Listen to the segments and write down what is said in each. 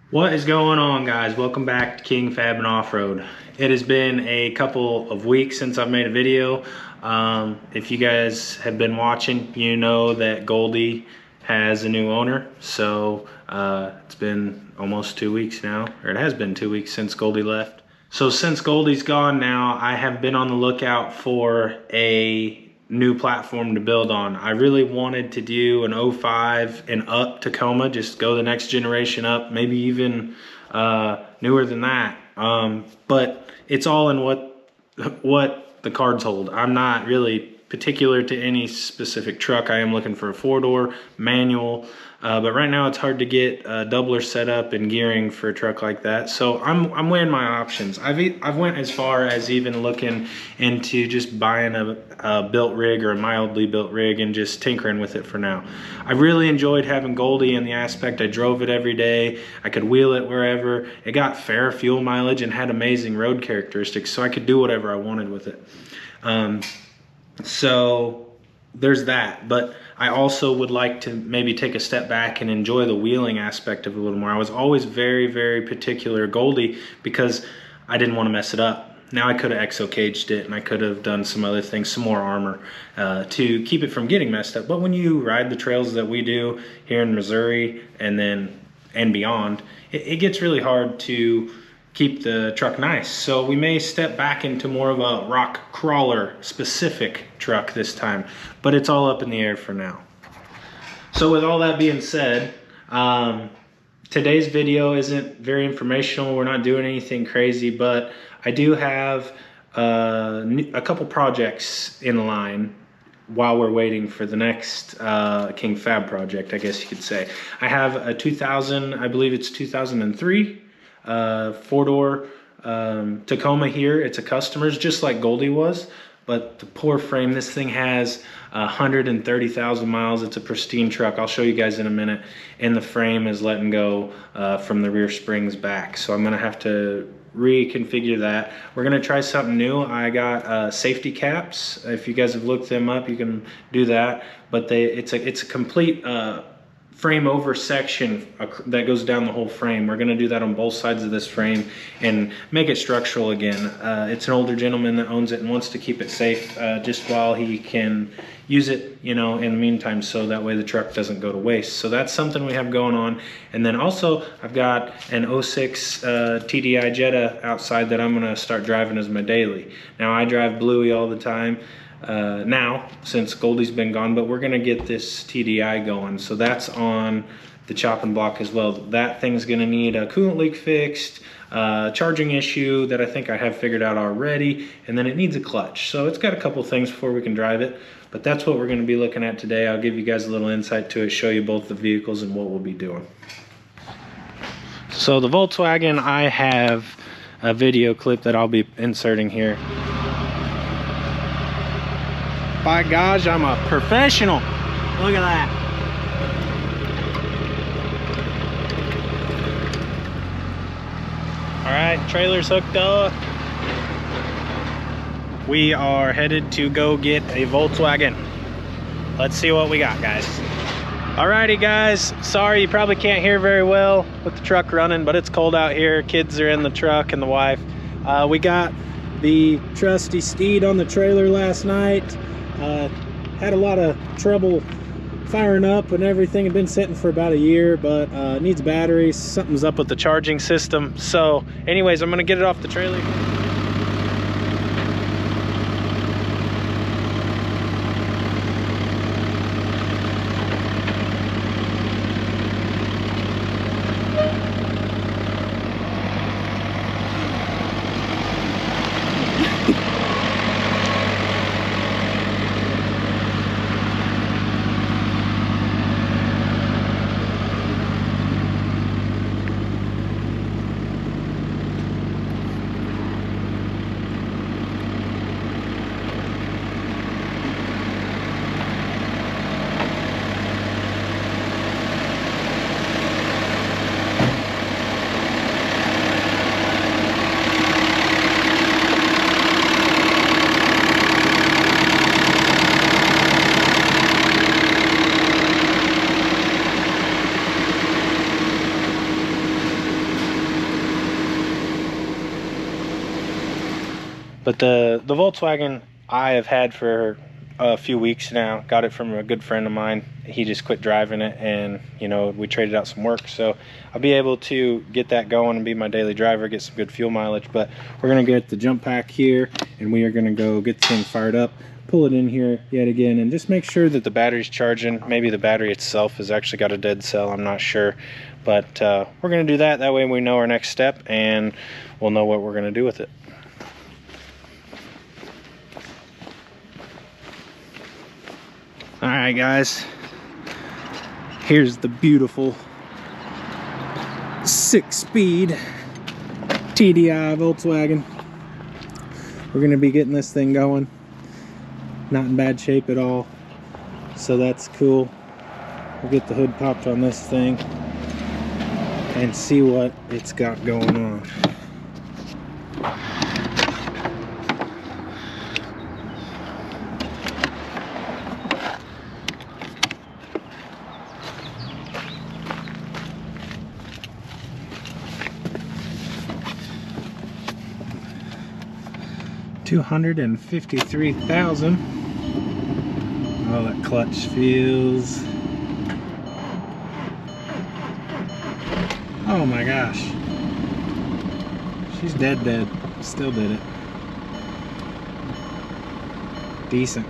What is going on, guys? Welcome back to Fab And Offroad. It has been a couple of weeks since I've made a video. If you guys have been watching, you know that Goldy has a new owner. So it's been almost 2 weeks now, or it has been 2 weeks since Goldy left. So since Goldy's gone now, I have been on the lookout for a new platform to build on. I really wanted to do an 05 and up Tacoma, just go the next generation up, maybe even newer than that. But it's all in what the cards hold. I'm not really particular to any specific truck. I am looking for a 4-door manual, but right now it's hard to get a doubler set up and gearing for a truck like that. So I'm weighing my options. I've went as far as even looking into just buying a built rig or a mildly built rig and just tinkering with it for now. I really enjoyed having Goldy in the aspect I drove it every day. I could wheel it wherever. It got fair fuel mileage and had amazing road characteristics, so I could do whatever I wanted with it. So there's that, but I also would like to maybe take a step back and enjoy the wheeling aspect of it a little more. I was always very, very particular Goldy because I didn't want to mess it up. Now I could have exo caged it and I could have done some other things, some more armor to keep it from getting messed up. But when you ride the trails that we do here in Missouri and beyond, it gets really hard to keep the truck nice. So we may step back into more of a rock crawler specific truck this time, but it's all up in the air for now. So with all that being said, today's video isn't very informational. We're not doing anything crazy, but I do have a couple projects in line while we're waiting for the next King Fab project, I guess you could say. I have a 2000, I believe it's 2003, 4-door Tacoma here. It's a customer's, just like Goldy was, but the poor frame. This thing has 130,000 miles. It's a pristine truck. I'll show you guys in a minute. And the frame is letting go from the rear springs back. So I'm gonna have to reconfigure that. We're gonna try something new. I got safety caps. If you guys have looked them up, you can do that. But it's a complete frame over section that goes down the whole frame. We're going to do that on both sides of this frame and make it structural again. It's an older gentleman that owns it and wants to keep it safe just while he can use it, you know, in the meantime, so that way the truck doesn't go to waste. So that's something we have going on. And then also I've got an 06 TDI Jetta outside that I'm going to start driving as my daily. Now I drive Bluey all the time now since Goldy's been gone, but we're gonna get this TDI going, so that's on the chopping block as well. That thing's gonna need a coolant leak fixed, charging issue that I think I have figured out already, and then it needs a clutch. So it's got a couple things before we can drive it, but that's what we're gonna be looking at today. I'll give you guys a little insight to it, show you both the vehicles and what we'll be doing. So the Volkswagen, I have a video clip that I'll be inserting here. By gosh, I'm a professional. Look at that. All right, trailer's hooked up. We are headed to go get a Volkswagen. Let's see what we got, guys. Alrighty, guys. Sorry, you probably can't hear very well with the truck running, but it's cold out here. Kids are in the truck and the wife. We got the trusty steed on the trailer last night. Had a lot of trouble firing up and everything. Had been sitting for about a year, but needs batteries. Something's up with the charging system. So anyways, I'm gonna get it off the trailer. But the Volkswagen I have had for a few weeks now. Got it from a good friend of mine. He just quit driving it, and you know, we traded out some work, so I'll be able to get that going and be my daily driver, get some good fuel mileage. But we're gonna get the jump pack here, and we are gonna go get the thing fired up, pull it in here yet again, and just make sure that the battery's charging. Maybe the battery itself has actually got a dead cell, I'm not sure. But we're gonna do that. That way we know our next step, and we'll know what we're gonna do with it. All right, guys, here's the beautiful 6-speed TDI Volkswagen. We're gonna be getting this thing going. Not in bad shape at all, so that's cool. We'll get the hood popped on this thing and see what it's got going on. $253,000. Oh, that clutch feels. Oh my gosh. She's dead. Still did it. Decent.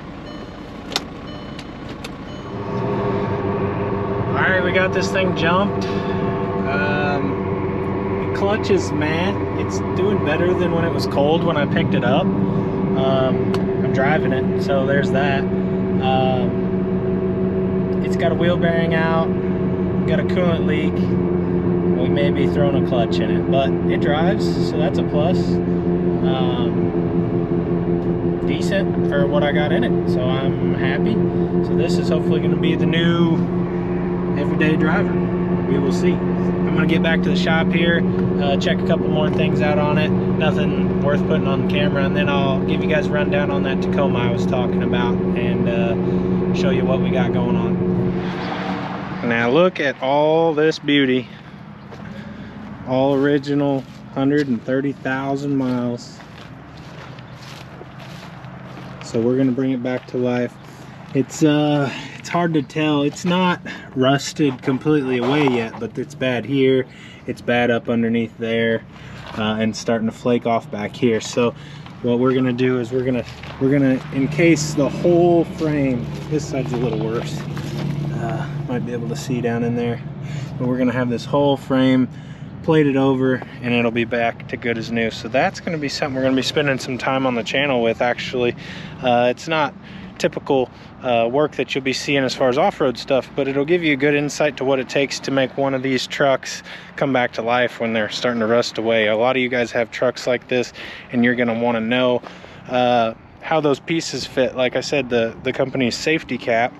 Alright, we got this thing jumped. The clutch is matte. It's doing better than when it was cold when I picked it up. I'm driving it, so there's that. It's got a wheel bearing out, got a coolant leak. We may be throwing a clutch in it, but it drives, so that's a plus. Decent for what I got in it, so I'm happy. So this is hopefully going to be the new everyday driver. We will see. I'm gonna get back to the shop here, check a couple more things out on it. Nothing worth putting on the camera, and then I'll give you guys a rundown on that Tacoma I was talking about, and show you what we got going on. Now look at all this beauty. All original, 130,000 miles. So we're gonna bring it back to life. It's hard to tell. It's not rusted completely away yet, but it's bad here, it's bad up underneath there, and starting to flake off back here. So what we're gonna do is we're gonna encase the whole frame. This side's a little worse, might be able to see down in there, but we're gonna have this whole frame plated over, and it'll be back to good as new. So that's gonna be something we're gonna be spending some time on the channel with. Actually, it's not typical work that you'll be seeing as far as off-road stuff, but it'll give you a good insight to what it takes to make one of these trucks come back to life when they're starting to rust away. A lot of you guys have trucks like this, and you're going to want to know how those pieces fit. Like I said, the company's safety cap,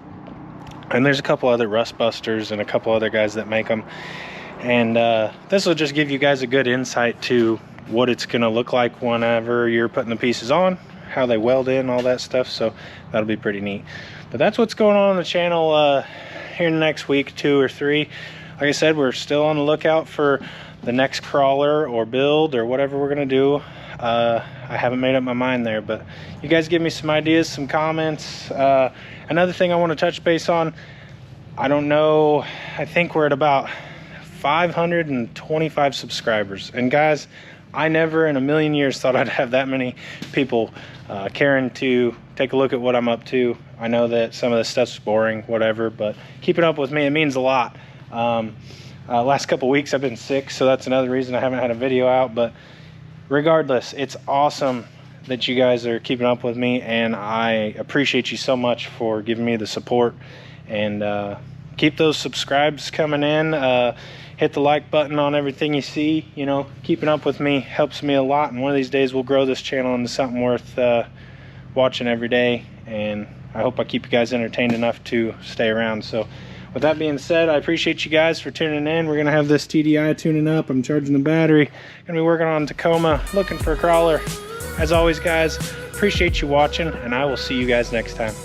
and there's a couple other rust busters and a couple other guys that make them, and this will just give you guys a good insight to what it's going to look like whenever you're putting the pieces on, how they weld in, all that stuff. So that'll be pretty neat. But that's what's going on the channel here in the next week, 2 or 3. Like I said, we're still on the lookout for the next crawler or build or whatever we're gonna do. I haven't made up my mind there, but you guys give me some ideas, some comments. Another thing I want to touch base on, I don't know, I think we're at about 525 subscribers, and guys, I never in a million years thought I'd have that many people caring to take a look at what I'm up to. I know that some of this stuff's boring, whatever, but keeping up with me, it means a lot. Last couple weeks I've been sick, so that's another reason I haven't had a video out, but regardless, it's awesome that you guys are keeping up with me, and I appreciate you so much for giving me the support. And keep those subscribes coming in. Hit the like button on everything you see. You know, keeping up with me helps me a lot, and one of these days we'll grow this channel into something worth watching every day, and I hope I keep you guys entertained enough to stay around. So with that being said, I appreciate you guys for tuning in. We're gonna have this TDI tuning up. I'm charging the battery, gonna be working on Tacoma, looking for a crawler. As always, guys, appreciate you watching, and I will see you guys next time.